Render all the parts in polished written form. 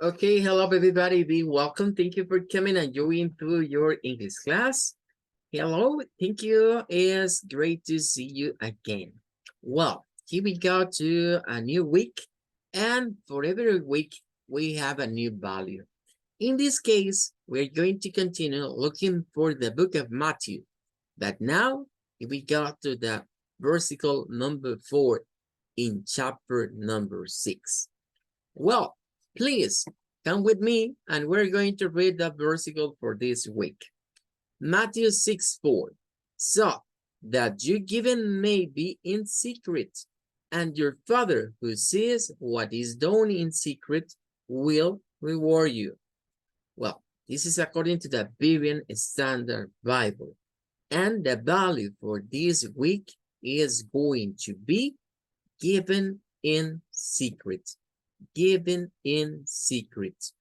Okay, hello everybody, be welcome. Thank you for coming and joining through your English class. Hello, thank you. It's great to see you again. Well, here we go to a new week, and for every week, we have a new value. In this case, we're going to continue looking for the book of Matthew. But now, we go to the versicle number 4 in chapter number 6. Well, please come with me and we're going to read the versicle for this week. Matthew 6:4. So that you given may be in secret, and your Father who sees what is done in secret will reward you. Well, this is according to the Berean Standard Bible. And the value for this week is going to be given in secret. Given in secret.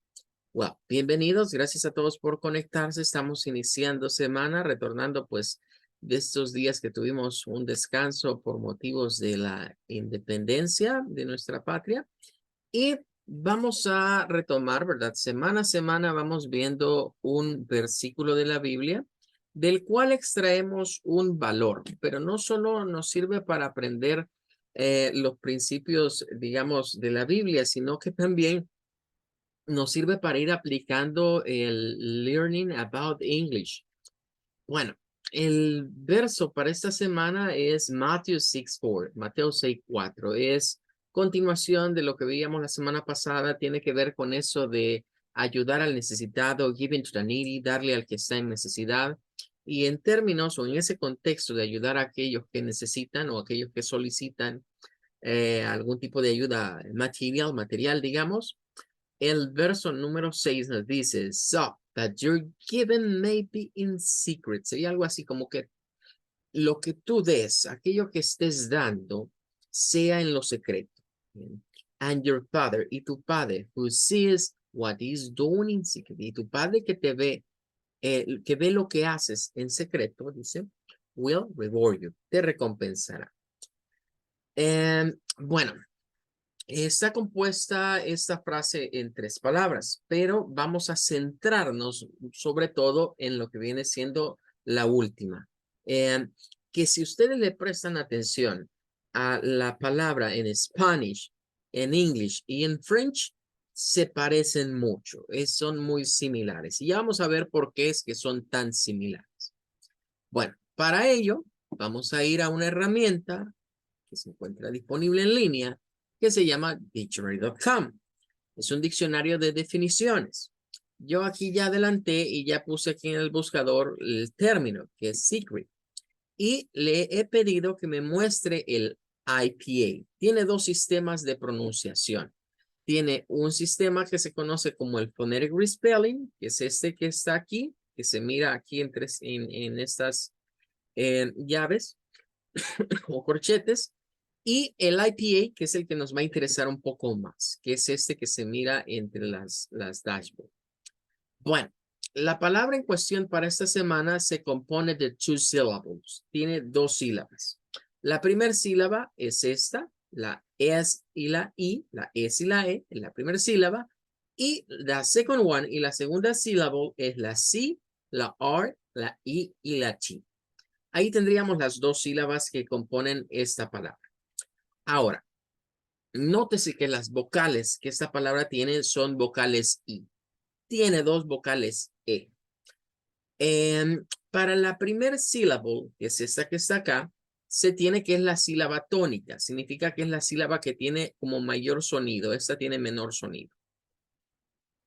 Well, bienvenidos, gracias a todos por conectarse. Estamos iniciando semana, retornando pues de estos días que tuvimos un descanso por motivos de la independencia de nuestra patria. Y vamos a retomar, ¿verdad? Semana a semana vamos viendo un versículo de la Biblia del cual extraemos un valor, pero no solo nos sirve para aprender los principios, digamos, de la Biblia, sino que también nos sirve para ir aplicando el Learning About English. Bueno, el verso para esta semana es Matthew 6:4, Mateo 6:4. Es continuación de lo que veíamos la semana pasada, tiene que ver con eso de ayudar al necesitado, giving to the needy, darle al que está en necesidad. Y en términos o en ese contexto de ayudar a aquellos que necesitan o aquellos que solicitan algún tipo de ayuda material, digamos, el verso número 6 nos dice, so that your given may be in secret. Sería algo así como que lo que tú des, aquello que estés dando, sea en lo secreto. And your Father, y tu Padre, who sees what is done in secret, y tu Padre que te ve, que ve lo que haces en secreto, dice, will reward you, te recompensará. Bueno, está compuesta esta frase en 3 palabras, pero vamos a centrarnos sobre todo en lo que viene siendo la última. Que si ustedes le prestan atención a la palabra en Spanish, en English y en French, se parecen mucho, son muy similares. Y ya vamos a ver por qué es que son tan similares. Bueno, para ello vamos a ir a una herramienta que se encuentra disponible en línea, que se llama dictionary.com. Es un diccionario de definiciones. Yo aquí ya adelanté y ya puse aquí en el buscador el término, que es secret. Y le he pedido que me muestre el IPA. Tiene 2 sistemas de pronunciación. Tiene un sistema que se conoce como el phonetic respelling, que es este que está aquí, que se mira aquí en estas llaves o corchetes. Y el IPA, que es el que nos va a interesar un poco más, que es este que se mira entre las dashboards. Bueno, la palabra en cuestión para esta semana se compone de 2 syllables. Tiene 2 sílabas. La primera sílaba es esta, la S y la I, la S y la E, en la primera sílaba. Y la second one y la segunda sílaba es la C, la R, la I y la T. Ahí tendríamos las 2 sílabas que componen esta palabra. Ahora, nótese que las vocales que esta palabra tiene son vocales I. Tiene 2 vocales E. Para la primera sílaba, que es esta que está acá, se tiene que es la sílaba tónica. Significa que es la sílaba que tiene como mayor sonido. Esta tiene menor sonido.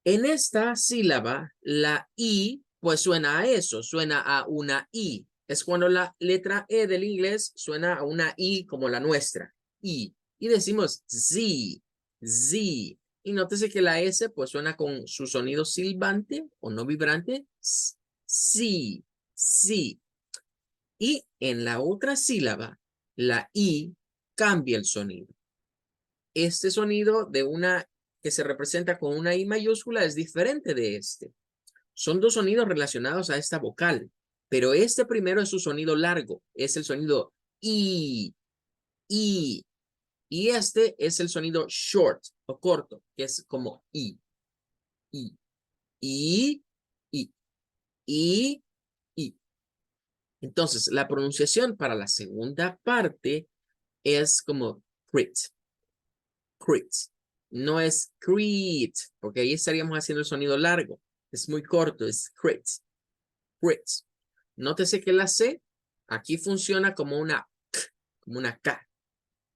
En esta sílaba, la I, pues suena a eso, suena a una I. Es cuando la letra E del inglés suena a una I como la nuestra. I. Y decimos Z, Z. Y nótese que la S pues suena con su sonido silbante o no vibrante. Sí, sí. Y en la otra sílaba, la I cambia el sonido. Este sonido de una que se representa con una I mayúscula es diferente de este. Son 2 sonidos relacionados a esta vocal, pero este primero es su sonido largo, es el sonido I, I. Y este es el sonido short o corto, que es como I. I, I, I, I, I. Entonces, la pronunciación para la segunda parte es como crit, crit. No es crit, porque ahí estaríamos haciendo el sonido largo. Es muy corto, es crit, crit. Nótese que la C aquí funciona como una K, como una K.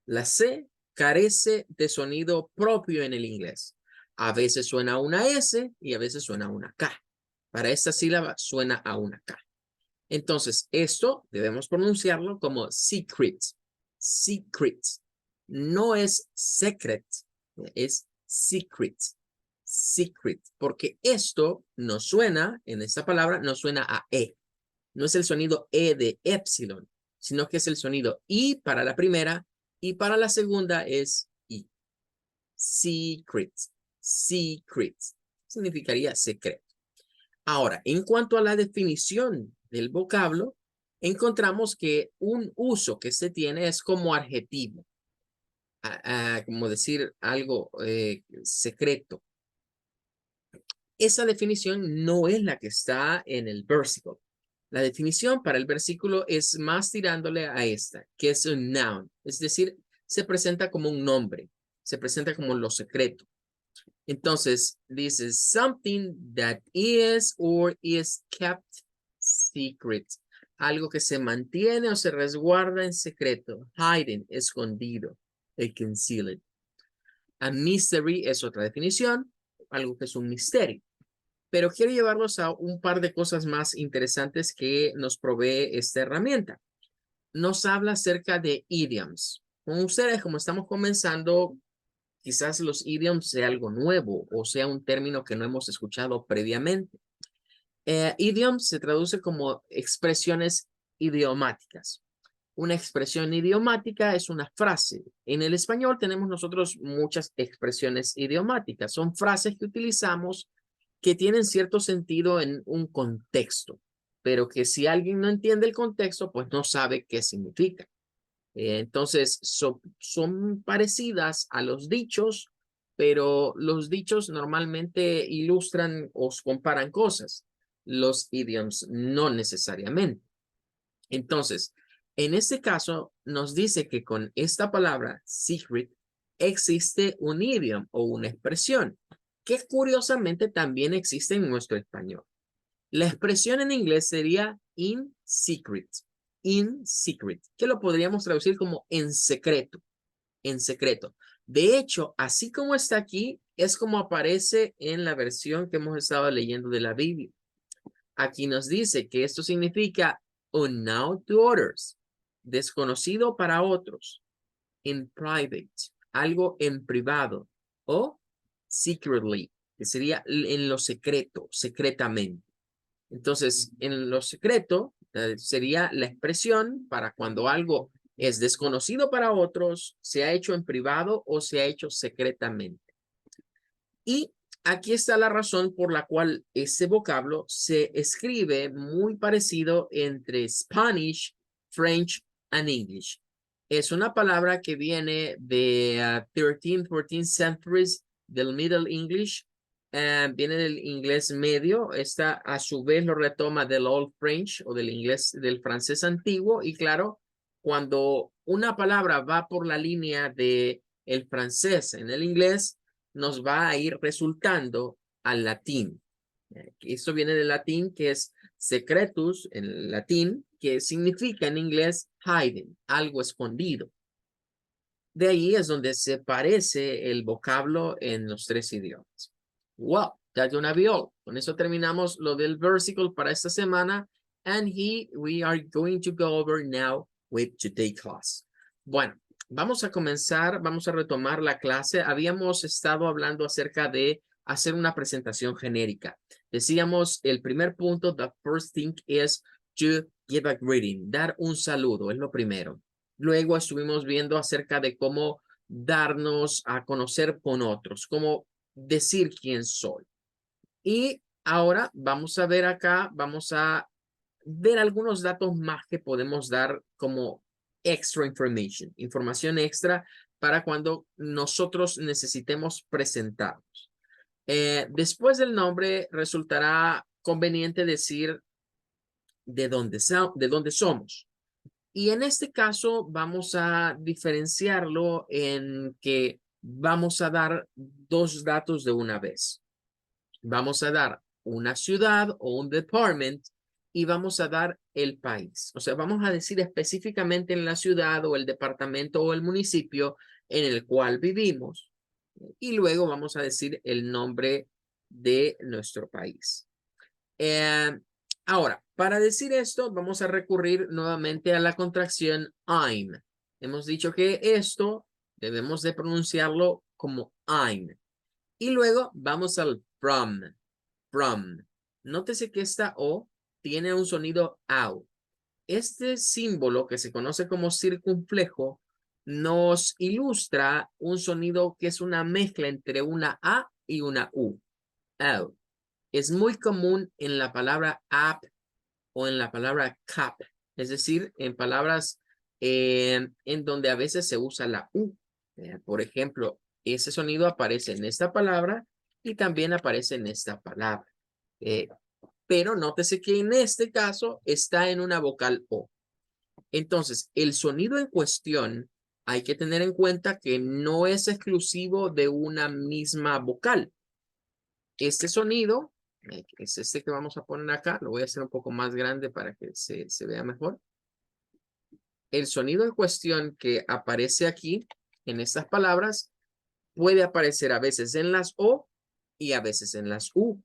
La C carece de sonido propio en el inglés. A veces suena a una S y a veces suena a una K. Para esta sílaba suena a una K. Entonces, esto debemos pronunciarlo como secret. Secret. No es secret, es secret. Secret. Porque esto no suena, en esta palabra, no suena a E. No es el sonido E de epsilon, sino que es el sonido I para la primera y para la segunda es I. Secret. Secret. Significaría secreto. Ahora, en cuanto a la definición del vocablo, encontramos que un uso que se tiene es como adjetivo, como decir algo secreto. Esa definición no es la que está en el versículo. La definición para el versículo es más tirándole a esta, que es un noun, es decir, se presenta como un nombre, se presenta como lo secreto. Entonces, dice something that is or is kept secret. Algo que se mantiene o se resguarda en secreto. Hidden, escondido. Concealed. A mystery es otra definición. Algo que es un misterio. Pero quiero llevarlos a un par de cosas más interesantes que nos provee esta herramienta. Nos habla acerca de idioms. Con ustedes, como estamos comenzando, quizás los idioms sea algo nuevo o sea un término que no hemos escuchado previamente. Idiom se traduce como expresiones idiomáticas. Una expresión idiomática es una frase. En el español tenemos nosotros muchas expresiones idiomáticas. Son frases que utilizamos que tienen cierto sentido en un contexto, pero que si alguien no entiende el contexto, pues no sabe qué significa. Entonces, son parecidas a los dichos, pero los dichos normalmente ilustran o comparan cosas. Los idioms no necesariamente. Entonces, en este caso, nos dice que con esta palabra, secret, existe un idiom o una expresión que curiosamente también existe en nuestro español. La expresión en inglés sería in secret. In secret, que lo podríamos traducir como en secreto. En secreto. De hecho, así como está aquí, es como aparece en la versión que hemos estado leyendo de la Biblia. Aquí nos dice que esto significa unknown to others, desconocido para otros, in private, algo en privado, o secretly, que sería en lo secreto, secretamente. Entonces, en lo secreto sería la expresión para cuando algo es desconocido para otros, se ha hecho en privado o se ha hecho secretamente. Y aquí está la razón por la cual ese vocablo se escribe muy parecido entre Spanish, French and English. Es una palabra que viene de 13th, 14th centuries del Middle English. Viene del inglés medio. Esta a su vez lo retoma del Old French o del inglés, del francés antiguo. Y claro, cuando una palabra va por la línea de el francés en el inglés, nos va a ir resultando al latín. Esto viene del latín que es secretus en latín, que significa en inglés hidden, algo escondido. De ahí es donde se parece el vocablo en los tres idiomas. Wow, ya de una vio. Con eso terminamos lo del versículo para esta semana. And we are going to go over now with today's class. Bueno, vamos a comenzar, vamos a retomar la clase. Habíamos estado hablando acerca de hacer una presentación genérica. Decíamos el primer punto, the first thing is to give a greeting, dar un saludo, es lo primero. Luego estuvimos viendo acerca de cómo darnos a conocer con otros, cómo decir quién soy. Y ahora vamos a ver acá, vamos a ver algunos datos más que podemos dar como extra information, información extra para cuando nosotros necesitemos presentarnos. Después del nombre resultará conveniente decir de dónde somos. Y en este caso vamos a diferenciarlo en que vamos a dar dos datos de una vez. Vamos a dar una ciudad o un department y vamos a dar el país. O sea, vamos a decir específicamente en la ciudad o el departamento o el municipio en el cual vivimos. Y luego vamos a decir el nombre de nuestro país. Ahora, para decir esto, vamos a recurrir nuevamente a la contracción I'm. Hemos dicho que esto debemos de pronunciarlo como I'm. Y luego vamos al from. From. Nótese que esta O tiene un sonido AU. Este símbolo que se conoce como circunflejo nos ilustra un sonido que es una mezcla entre una A y una U. Au. Es muy común en la palabra app o en la palabra cap, es decir, en palabras en donde a veces se usa la U. Por ejemplo, ese sonido aparece en esta palabra y también aparece en esta palabra. Pero nótese que en este caso está en una vocal O. Entonces, el sonido en cuestión hay que tener en cuenta que no es exclusivo de una misma vocal. Este sonido, es este que vamos a poner acá, lo voy a hacer un poco más grande para que se vea mejor. El sonido en cuestión que aparece aquí, en estas palabras, puede aparecer a veces en las O y a veces en las U.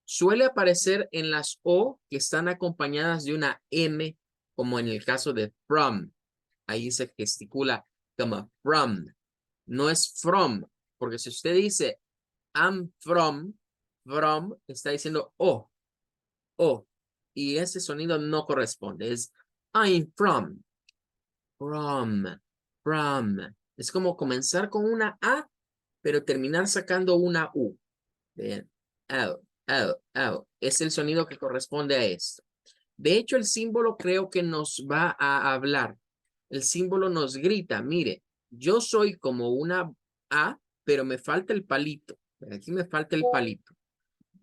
Suele aparecer en las O que están acompañadas de una M, como en el caso de from. Ahí se gesticula como from. No es from, porque si usted dice I'm from está diciendo oh, y ese sonido no corresponde, es I'm from, from. Es como comenzar con una A, pero terminar sacando una U. Bien, es el sonido que corresponde a esto. De hecho, el símbolo creo que nos va a hablar. El símbolo nos grita, mire, yo soy como una A, pero me falta el palito. Aquí me falta el palito.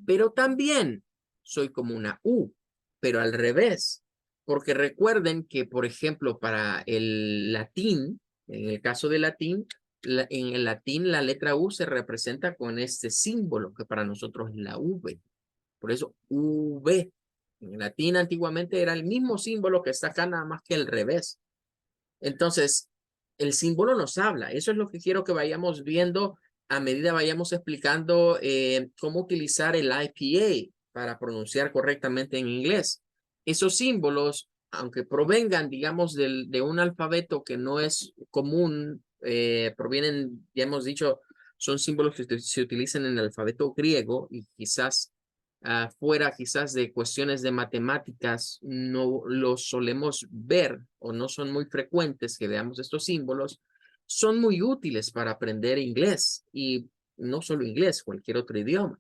Pero también soy como una U, pero al revés. Porque recuerden que, por ejemplo, para el latín, en el caso del latín, en el latín la letra U se representa con este símbolo que para nosotros es la V. Por eso V. En latín antiguamente era el mismo símbolo que está acá, nada más que al revés. Entonces, el símbolo nos habla. Eso es lo que quiero que vayamos viendo a medida vayamos explicando cómo utilizar el IPA para pronunciar correctamente en inglés. Esos símbolos, aunque provengan, digamos, de un alfabeto que no es común, provienen, ya hemos dicho, son símbolos que se utilizan en el alfabeto griego y quizás fuera quizás de cuestiones de matemáticas, no los solemos ver o no son muy frecuentes que veamos estos símbolos, son muy útiles para aprender inglés y no solo inglés, cualquier otro idioma.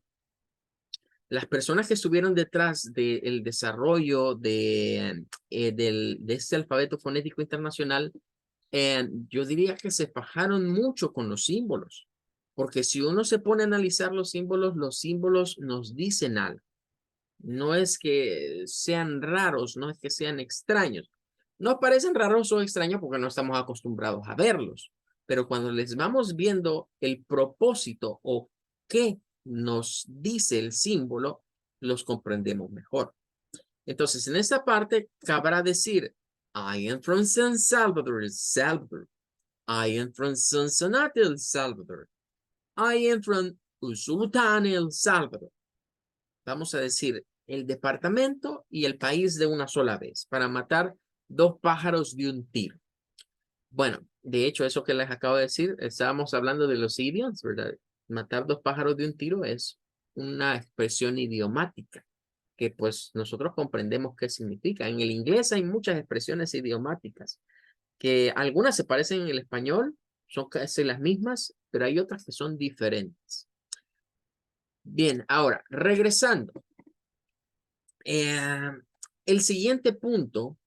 Las personas que estuvieron detrás del desarrollo de este alfabeto fonético internacional, yo diría que se fajaron mucho con los símbolos, porque si uno se pone a analizar los símbolos nos dicen algo. No es que sean raros, no es que sean extraños. No parecen raros o extraños porque no estamos acostumbrados a verlos. Pero cuando les vamos viendo el propósito o qué nos dice el símbolo, los comprendemos mejor. Entonces, en esta parte cabrá decir, I am from San Salvador, El Salvador. I am from Sonsonate, El Salvador. I am from Usulután, El Salvador. Vamos a decir el departamento y el país de una sola vez para matar dos pájaros de un tiro. Bueno, de hecho, eso que les acabo de decir, estábamos hablando de los idioms, ¿verdad? Matar dos pájaros de un tiro es una expresión idiomática que pues nosotros comprendemos qué significa. En el inglés hay muchas expresiones idiomáticas que algunas se parecen en el español, son casi las mismas, pero hay otras que son diferentes. Bien, ahora, regresando. El siguiente punto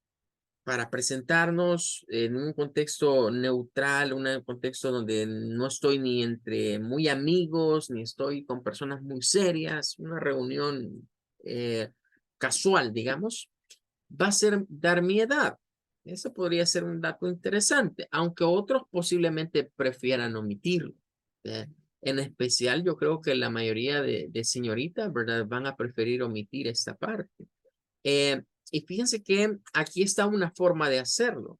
para presentarnos en un contexto neutral, un contexto donde no estoy ni entre muy amigos, ni estoy con personas muy serias, una reunión casual, digamos, va a ser dar mi edad. Eso podría ser un dato interesante, aunque otros posiblemente prefieran omitirlo. ¿Eh? En especial, yo creo que la mayoría de señoritas, ¿verdad? Van a preferir omitir esta parte. Eh, y fíjense que aquí está una forma de hacerlo,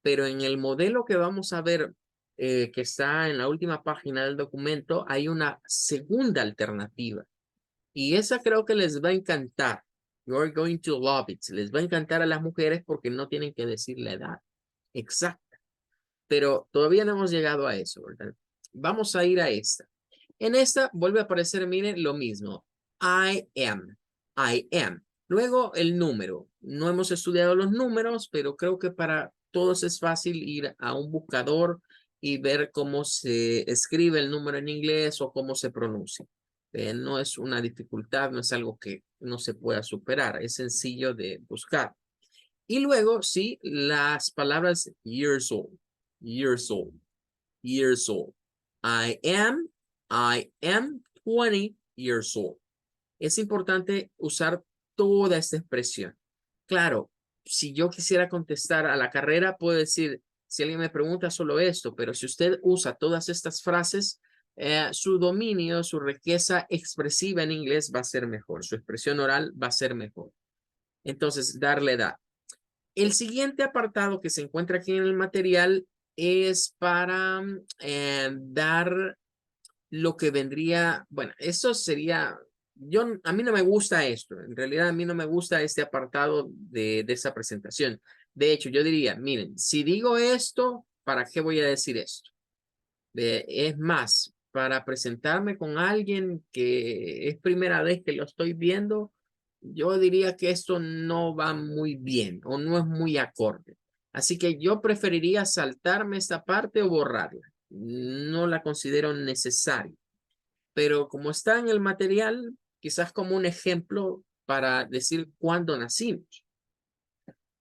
pero en el modelo que vamos a ver, que está en la última página del documento, hay una segunda alternativa. Y esa creo que les va a encantar. You're going to love it. Les va a encantar a las mujeres porque no tienen que decir la edad exacta. Pero todavía no hemos llegado a eso, ¿verdad? Vamos a ir a esta. En esta vuelve a aparecer, miren, lo mismo. I am. I am. Luego el número. No hemos estudiado los números, pero creo que para todos es fácil ir a un buscador y ver cómo se escribe el número en inglés o cómo se pronuncia. No es una dificultad, no es algo que no se pueda superar. Es sencillo de buscar. Y luego, sí, las palabras years old, years old, years old. I am 20 years old. Es importante usar toda esta expresión. Claro, si yo quisiera contestar a la carrera, puedo decir, si alguien me pregunta solo esto, pero si usted usa todas estas frases, su dominio, su riqueza expresiva en inglés va a ser mejor, su expresión oral va a ser mejor. Entonces, darle edad. El siguiente apartado que se encuentra aquí en el material es para dar lo que vendría, bueno, eso sería, a mí no me gusta esto, en realidad a mí no me gusta este apartado de esa presentación. De hecho, yo diría, miren, si digo esto, ¿para qué voy a decir esto? Es más, para presentarme con alguien que es primera vez que lo estoy viendo, yo diría que esto no va muy bien o no es muy acorde. Así que yo preferiría saltarme esta parte o borrarla. No la considero necesaria, pero como está en el material, quizás como un ejemplo para decir cuándo nacimos.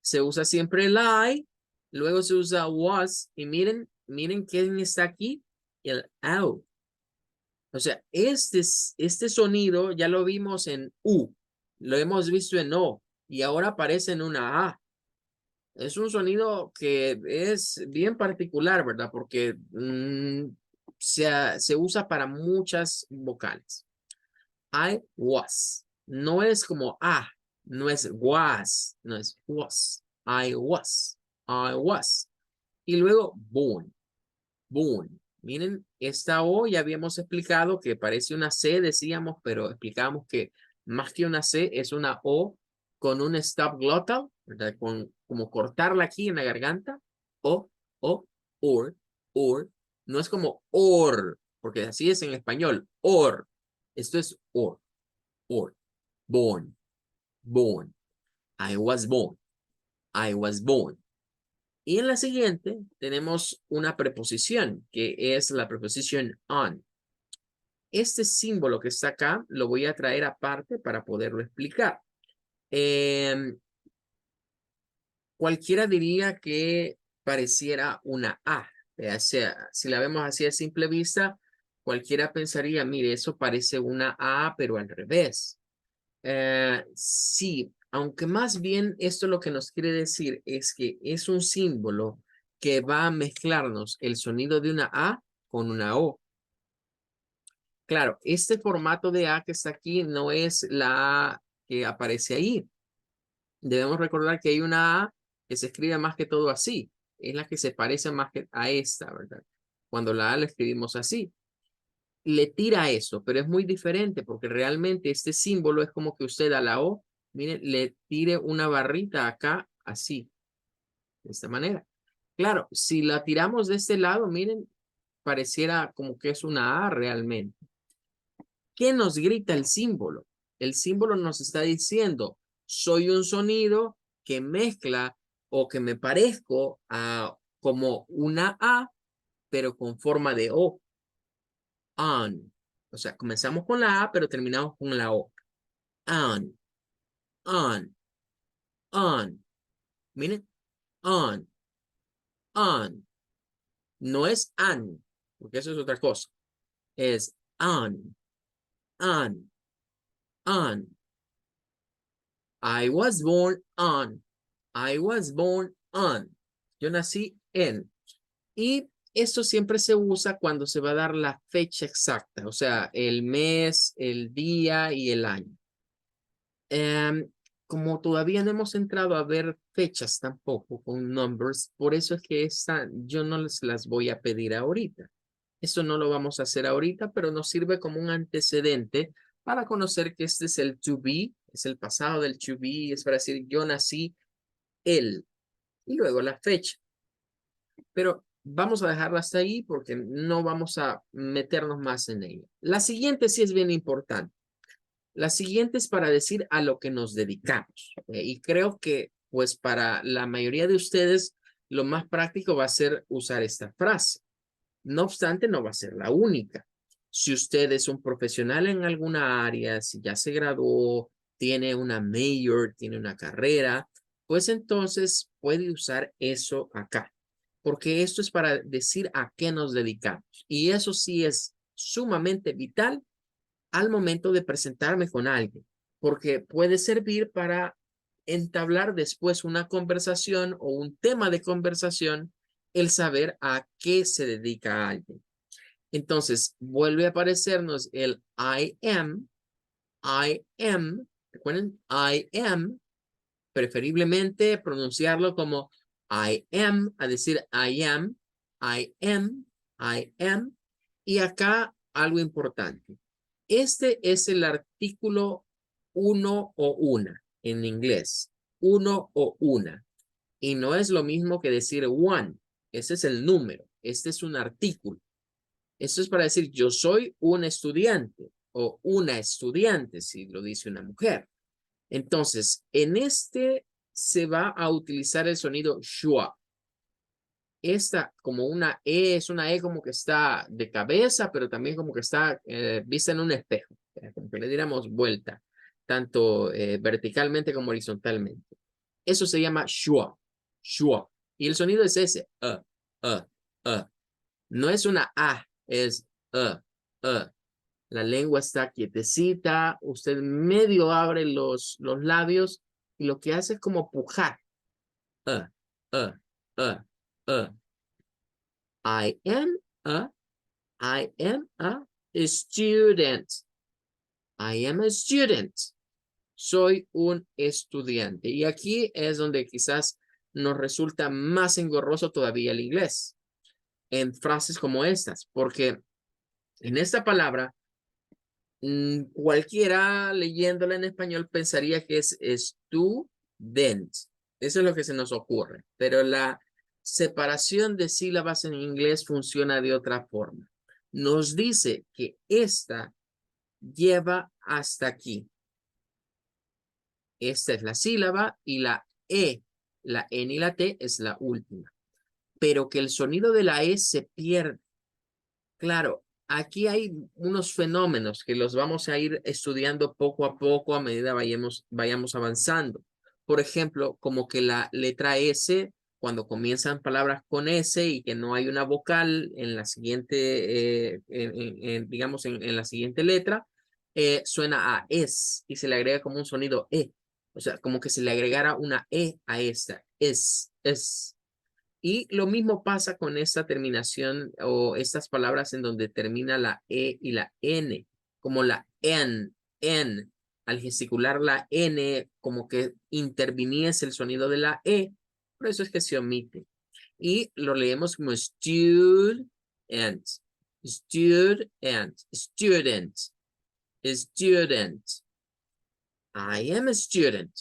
Se usa siempre el I, luego se usa was, y miren quién está aquí, el out. O sea, este sonido ya lo vimos en U, lo hemos visto en O, y ahora aparece en una A. Es un sonido que es bien particular, ¿verdad? Porque se usa para muchas vocales. I was. No es como no es was, no es was. I was. I was. Y luego born. Born. Miren, esta O ya habíamos explicado que parece una C, decíamos, pero explicamos que más que una C es una O con un stop glottal, ¿verdad? Como cortarla aquí en la garganta. O, o, or. No es como or, porque así es en español. Or. Esto es or. Born. Born. I was born. I was born. Y en la siguiente tenemos una preposición, que es la preposición on. Este símbolo que está acá lo voy a traer aparte para poderlo explicar. Cualquiera diría que pareciera una A. O sea, si la vemos así a simple vista, cualquiera pensaría, mire, eso parece una A, pero al revés. Sí, aunque más bien esto lo que nos quiere decir es que es un símbolo que va a mezclarnos el sonido de una A con una O. Claro, este formato de A que está aquí no es la A que aparece ahí. Debemos recordar que hay una A que se escribe más que todo así. Es la que se parece más que a esta, ¿verdad? Cuando la A la escribimos así. Le tira eso, pero es muy diferente porque realmente este símbolo es como que usted a la O, miren, le tire una barrita acá, así, de esta manera. Claro, si la tiramos de este lado, miren, pareciera como que es una A realmente. ¿Qué nos grita el símbolo? El símbolo nos está diciendo, soy un sonido que mezcla o que me parezco a como una A, pero con forma de O. On. O sea, comenzamos con la A, pero terminamos con la O. On, on, on. Miren, On. On. No es an, porque eso es otra cosa. Es on. On. On. I was born on. I was born on. Yo nací en. Y esto siempre se usa cuando se va a dar la fecha exacta, o sea, el mes, el día y el año. Em, Como todavía no hemos entrado a ver fechas tampoco con numbers, por eso es que esta yo no les las voy a pedir ahorita. Eso no lo vamos a hacer ahorita, pero nos sirve como un antecedente para conocer que este es el to be, es el pasado del to be, es para decir yo nací él y luego la fecha. Pero vamos a dejarla hasta ahí porque no vamos a meternos más en ella. La siguiente sí es bien importante. La siguiente es para decir a lo que nos dedicamos. Y creo que pues para la mayoría de ustedes lo más práctico va a ser usar esta frase. No obstante, no va a ser la única. Si usted es un profesional en alguna área, si ya se graduó, tiene una major, tiene una carrera, pues entonces puede usar eso acá. Porque esto es para decir a qué nos dedicamos. Y eso sí es sumamente vital al momento de presentarme con alguien, porque puede servir para entablar después una conversación o un tema de conversación, el saber a qué se dedica alguien. Entonces, vuelve a aparecernos el recuerden, I am, preferiblemente pronunciarlo como I am, a decir I am, I am, I am. Y acá algo importante. Este es el artículo uno o una en inglés. Uno o una. Y no es lo mismo que decir one. Ese es el número. Este es un artículo. Esto es para decir yo soy un estudiante o una estudiante, si lo dice una mujer. Entonces, en este se va a utilizar el sonido schwa. Esta como una E, es una E como que está de cabeza, pero también como que está vista en un espejo, como que le diéramos vuelta, tanto verticalmente como horizontalmente. Eso se llama schwa, schwa. Y el sonido es ese, uh. No es una A, es uh. La lengua está quietecita, usted medio abre los labios y lo que hace es como pujar. Uh, uh, uh, uh. I am a, I am a student. I am a student. Soy un estudiante. Y aquí es donde quizás nos resulta más engorroso todavía el inglés en frases como estas, porque en esta palabra cualquiera leyéndola en español pensaría que es student. Eso es lo que se nos ocurre. Pero la separación de sílabas en inglés funciona de otra forma. Nos dice que esta lleva hasta aquí. Esta es la sílaba y la E, la N y la T es la última. Pero que el sonido de la E se pierde. Claro, aquí hay unos fenómenos que los vamos a ir estudiando poco a poco a medida vayamos avanzando. Por ejemplo, como que la letra S, cuando comienzan palabras con S y que no hay una vocal en la siguiente, digamos, en la siguiente letra, suena a es y se le agrega como un sonido E. O sea, como que se le agregara una E a esta. Es. Y lo mismo pasa con esta terminación o estas palabras en donde termina la E y la N, como la N. Al gesticular la N, como que interviniese el sonido de la E, por eso es que se omite. Y lo leemos como student, student. I am a student.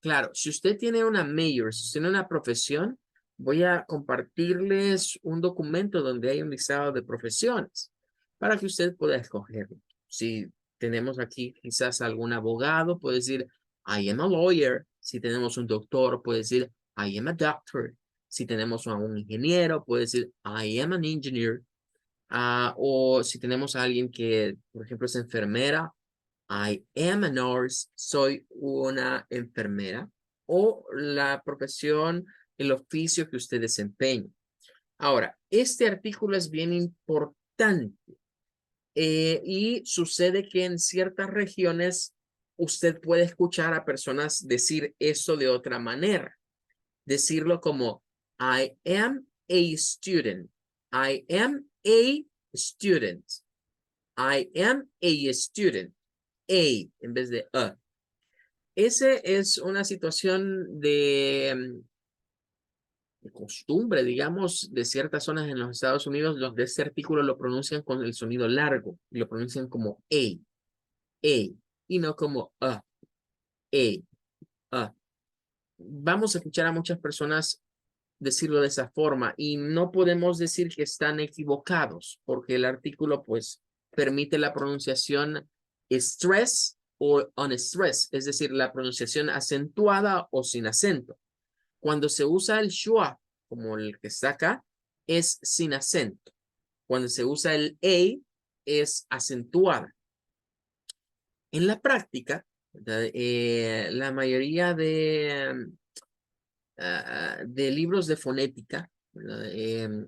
Claro, si usted tiene una major, si usted tiene una profesión, voy a compartirles un documento donde hay un listado de profesiones para que usted pueda escogerlo. Si tenemos aquí quizás algún abogado, puede decir, I am a lawyer. Si tenemos un doctor, puede decir, I am a doctor. Si tenemos a un ingeniero, puede decir, I am an engineer. O si tenemos a alguien que, por ejemplo, es enfermera, I am a nurse, soy una enfermera. O la profesión el oficio que usted desempeña. Ahora, este artículo es bien importante y sucede que en ciertas regiones usted puede escuchar a personas decir eso de otra manera. Decirlo como I am a student. I am a student. I am a student. A en vez de a. Ese es una situación de costumbre, digamos, de ciertas zonas en los Estados Unidos, los de este artículo lo pronuncian con el sonido largo y lo pronuncian como a, y no como a. Vamos a escuchar a muchas personas decirlo de esa forma y no podemos decir que están equivocados porque el artículo pues permite la pronunciación stress o unstressed, es decir, la pronunciación acentuada o sin acento. Cuando se usa el schwa, como el que está acá, es sin acento. Cuando se usa el a, es acentuada. En la práctica, la mayoría de libros de fonética,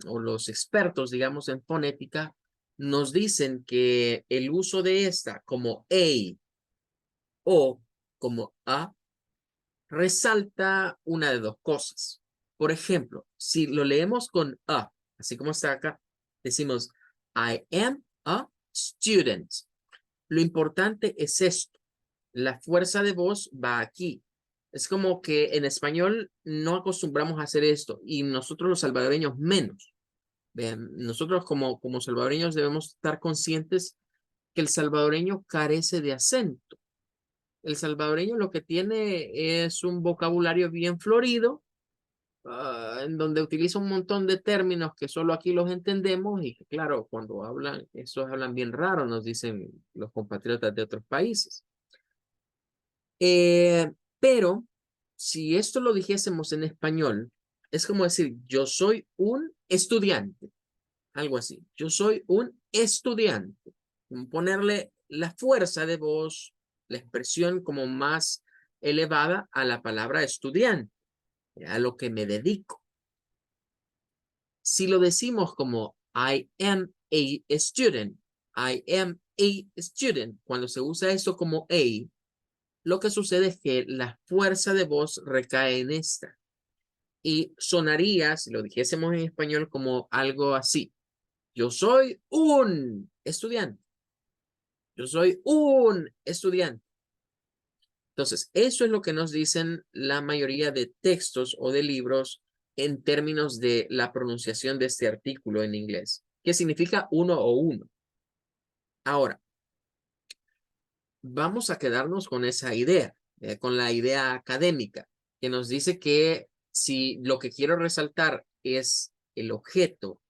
o los expertos, digamos, en fonética, nos dicen que el uso de esta como a o como a resalta una de dos cosas. Por ejemplo, si lo leemos con a, así como está acá, decimos I am a student. Lo importante es esto. La fuerza de voz va aquí. Es como que en español no acostumbramos a hacer esto y nosotros los salvadoreños menos. Vean, nosotros como salvadoreños debemos estar conscientes que el salvadoreño carece de acento. El salvadoreño lo que tiene es un vocabulario bien florido, en donde utiliza un montón de términos que solo aquí los entendemos y que claro, cuando hablan, esos hablan bien raro, nos dicen los compatriotas de otros países. Pero si esto lo dijésemos en español, es como decir, yo soy un estudiante, algo así. Yo soy un estudiante. Ponerle la fuerza de voz, la expresión como más elevada a la palabra estudiante, a lo que me dedico. Si lo decimos como I am a student, I am a student, cuando se usa eso como a, lo que sucede es que la fuerza de voz recae en esta y sonaría, si lo dijésemos en español, como algo así. Yo soy un estudiante. Yo soy un estudiante. Entonces, eso es lo que nos dicen la mayoría de textos o de libros en términos de la pronunciación de este artículo en inglés. ¿Qué significa uno o uno? Ahora, vamos a quedarnos con esa idea, con la idea académica, que nos dice que si lo que quiero resaltar es el objeto,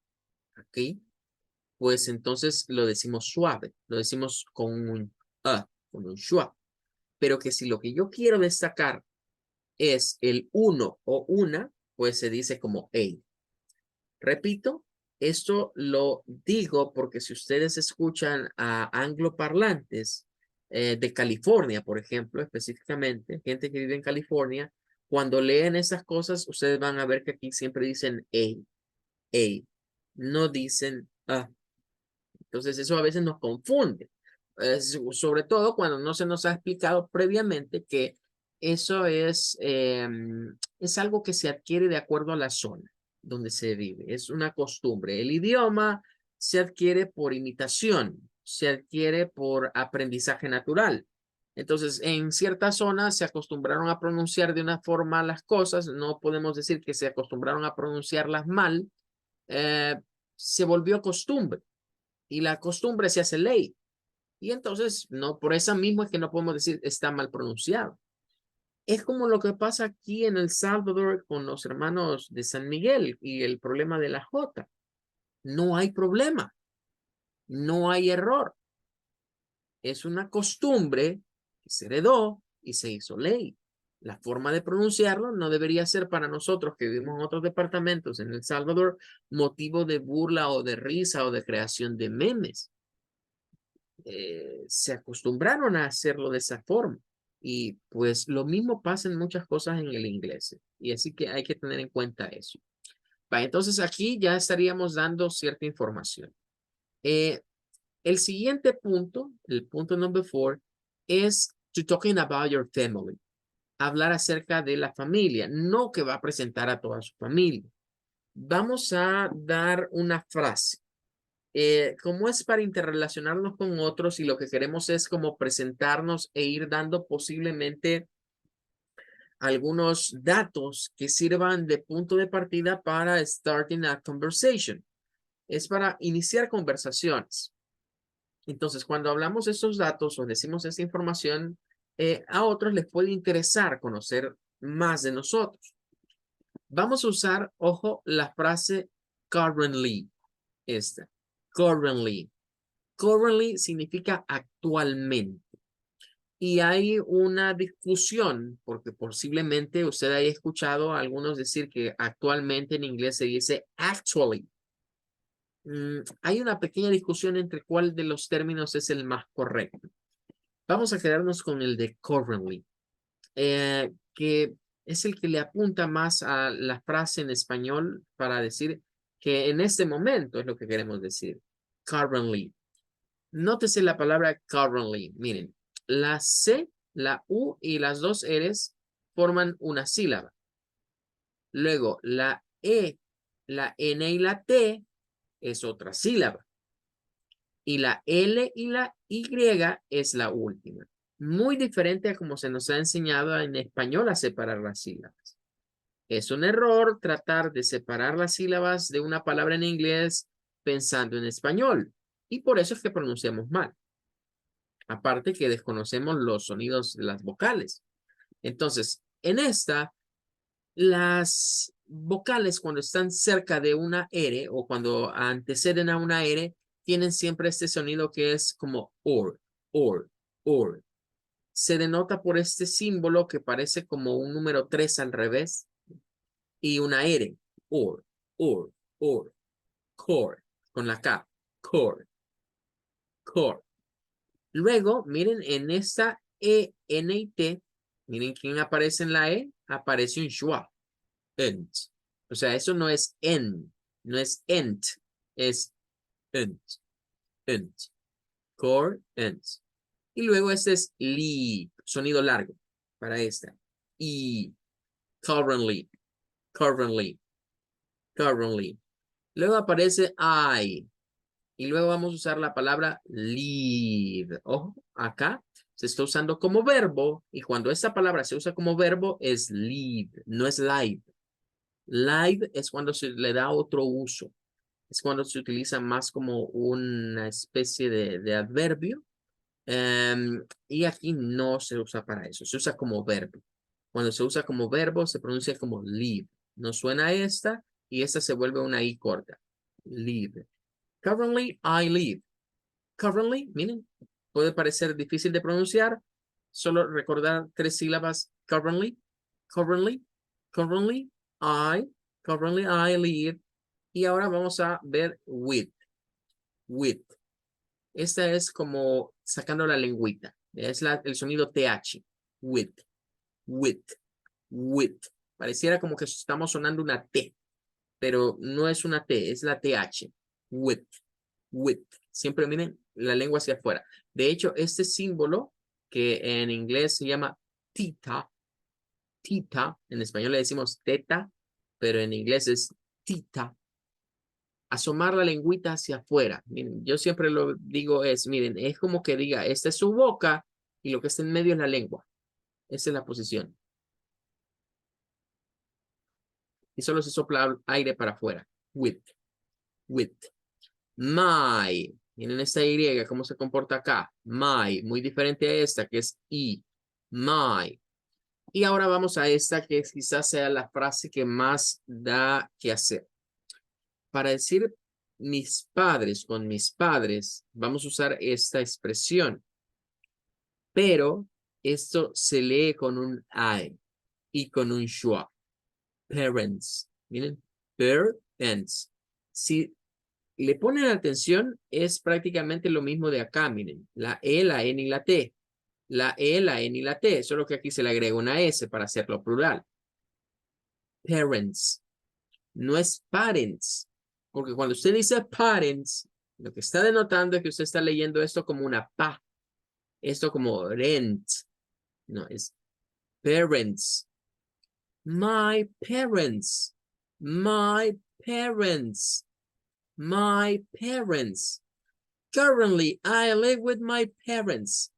¿ok? Pues entonces lo decimos suave, lo decimos con un con un schwa. Pero que si lo que yo quiero destacar es el uno o una, pues se dice como a. Repito, esto lo digo porque si ustedes escuchan a angloparlantes de California, por ejemplo, específicamente, gente que vive en California, cuando leen esas cosas, ustedes van a ver que aquí siempre dicen a, no dicen a. Entonces eso a veces nos confunde, sobre todo cuando no se nos ha explicado previamente que eso es algo que se adquiere de acuerdo a la zona donde se vive, es una costumbre. El idioma se adquiere por imitación, se adquiere por aprendizaje natural. Entonces, en ciertas zonas se acostumbraron a pronunciar de una forma las cosas, no podemos decir que se acostumbraron a pronunciarlas mal, eh, se volvió costumbre y la costumbre se hace ley. Y entonces, no, por eso mismo es que no podemos decir está mal pronunciado. Es como lo que pasa aquí en El Salvador con los hermanos de San Miguel y el problema de la J. No hay problema, no hay error. Es una costumbre que se heredó y se hizo ley. La forma de pronunciarlo no debería ser para nosotros que vivimos en otros departamentos en El Salvador motivo de burla o de risa o de creación de memes. Se acostumbraron a hacerlo de esa forma. Y pues lo mismo pasa en muchas cosas en el inglés. Y así que hay que tener en cuenta eso. Va, entonces aquí ya estaríamos dando cierta información. El siguiente punto, el punto number 4, es to talking about your family. Hablar acerca de la familia, no que va a presentar a toda su familia. Vamos a dar una frase. Como es para interrelacionarnos con otros y lo que queremos es como presentarnos e ir dando posiblemente algunos datos que sirvan de punto de partida para starting a conversation. Es para iniciar conversaciones. Entonces, cuando hablamos de estos datos o decimos esta información, a otros les puede interesar conocer más de nosotros. Vamos a usar, ojo, la frase currently. Esta. Currently. Currently significa actualmente. Y hay una discusión, porque posiblemente usted haya escuchado a algunos decir que actualmente en inglés se dice actually. Hay una pequeña discusión entre cuál de los términos es el más correcto. Vamos a quedarnos con el de currently, que es el que le apunta más a la frase en español para decir que en este momento es lo que queremos decir. Currently. Nótese la palabra currently. Miren, la C, la U y las dos R's forman una sílaba. Luego, la E, la N y la T es otra sílaba. Y la L y la Y es la última. Muy diferente a como se nos ha enseñado en español a separar las sílabas. Es un error tratar de separar las sílabas de una palabra en inglés pensando en español. Y por eso es que pronunciamos mal. Aparte que desconocemos los sonidos de las vocales. Entonces, en esta, las vocales cuando están cerca de una R o cuando anteceden a una R, tienen siempre este sonido que es como or, or, or. Se denota por este símbolo que parece como un número 3 al revés y una R, or, or, or, core, con la K, core, core. Luego, miren, en esta E, N y T, miren quién aparece en la E, aparece un schwa, ent. O sea, eso no es en, no es ent, es ent, ent, core, ent. Y luego este es li, sonido largo para esta. Y currently, currently, currently. Luego aparece I. Y luego vamos a usar la palabra live. Ojo, acá se está usando como verbo y cuando esta palabra se usa como verbo es live, no es live. Live es cuando se le da otro uso. Es cuando se utiliza más como una especie de adverbio. Y aquí no se usa para eso, se usa como verbo. Cuando se usa como verbo se pronuncia como live. No suena esta y esta se vuelve una I corta. Live. Currently, I live. Currently, miren, puede parecer difícil de pronunciar. Solo recordar 3 sílabas. Currently, currently, currently, currently I live. Y ahora vamos a ver with, with. Esta es como sacando la lengüita. Es el sonido TH. With, with, with. Pareciera como que estamos sonando una T, pero no es una T, es la TH. With, with. Siempre miren la lengua hacia afuera. De hecho, este símbolo que en inglés se llama tita, tita, en español le decimos teta, pero en inglés es tita. Asomar la lengüita hacia afuera. Miren, yo siempre lo digo miren, es como que diga, esta es su boca y lo que está en medio es la lengua. Esa es la posición. Y solo se sopla aire para afuera. With, with. My. Miren esta Y, cómo se comporta acá. My, muy diferente a esta que es I. My. Y ahora vamos a esta que quizás sea la frase que más da que hacer. Para decir mis padres con mis padres, vamos a usar esta expresión. Pero esto se lee con un I y con un schwa. Parents. Miren, parents. Si le ponen atención, es prácticamente lo mismo de acá, miren. La E, la N y la T. la E, la N y la T, solo que aquí se le agrega una S para hacerlo plural. Parents, no es parents, porque cuando usted dice parents, lo que está denotando es que usted está leyendo esto como una pa, esto como rent, no, es parents. My parents, my parents, my parents. Currently, I live with my parents.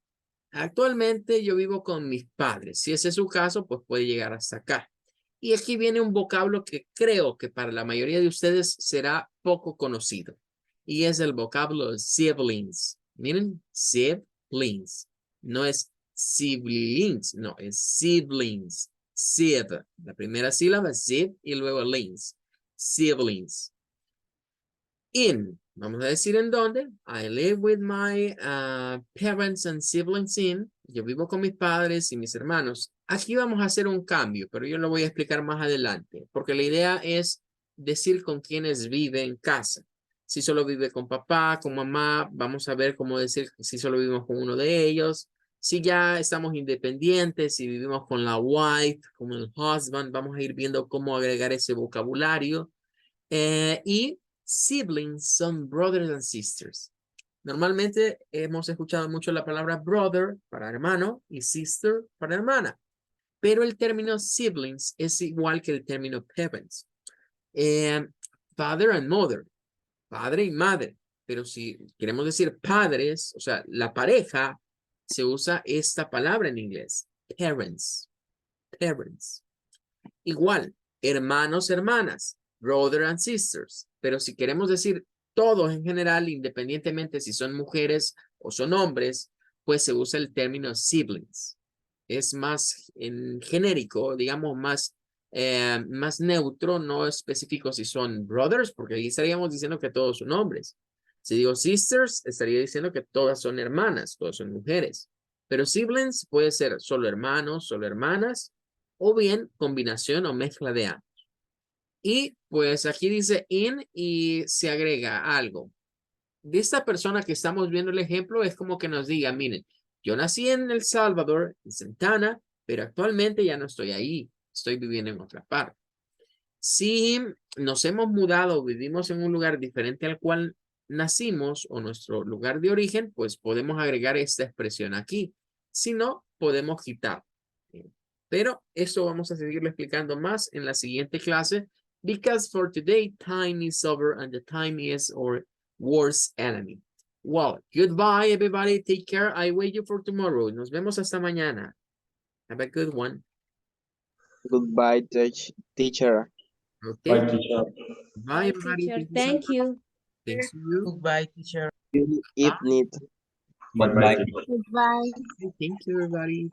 Actualmente yo vivo con mis padres. Si ese es su caso, pues puede llegar hasta acá. Y aquí viene un vocablo que creo que para la mayoría de ustedes será poco conocido. Y es el vocablo siblings. Miren, siblings. No es siblings, no, es siblings. Sib, la primera sílaba, sib, y luego lings. Siblings. In, vamos a decir en dónde. I live with my parents and siblings in. Yo vivo con mis padres y mis hermanos. Aquí vamos a hacer un cambio, pero yo lo voy a explicar más adelante, porque la idea es decir con quienes vive en casa. Si solo vive con papá, con mamá, vamos a ver cómo decir si solo vivimos con uno de ellos. Si ya estamos independientes, si vivimos con la wife, con el husband, vamos a ir viendo cómo agregar ese vocabulario. Y siblings son brothers and sisters. Normalmente hemos escuchado mucho la palabra brother para hermano y sister para hermana, pero el término siblings es igual que el término parents. Father and mother, padre y madre, pero si queremos decir padres, o sea, la pareja, se usa esta palabra en inglés, parents, parents. Igual, hermanos, hermanas, brother and sisters. Pero si queremos decir todos en general, independientemente si son mujeres o son hombres, pues se usa el término siblings. Es más en genérico, digamos, más neutro, no específico si son brothers, porque ahí estaríamos diciendo que todos son hombres. Si digo sisters, estaría diciendo que todas son hermanas, todas son mujeres. Pero siblings puede ser solo hermanos, solo hermanas, o bien combinación o mezcla de ambos. Y pues aquí dice in y se agrega algo. De esta persona que estamos viendo el ejemplo es como que nos diga, miren, yo nací en El Salvador, en Santana, pero actualmente ya no estoy ahí, estoy viviendo en otra parte. Si nos hemos mudado, vivimos en un lugar diferente al cual nacimos o nuestro lugar de origen, pues podemos agregar esta expresión aquí. Si no, podemos quitar. Pero esto vamos a seguirlo explicando más en la siguiente clase. Because for today, time is over and the time is our worst enemy. Well, goodbye everybody. Take care. I wait you for tomorrow. Nos vemos hasta mañana. Have a good one. Goodbye, teacher. Okay. Bye, teacher. Bye everybody. Teacher. Thank you so Thank much. you. Thanks to you. Goodbye, teacher. Good evening. Bye, teacher. Goodbye. Thank you everybody.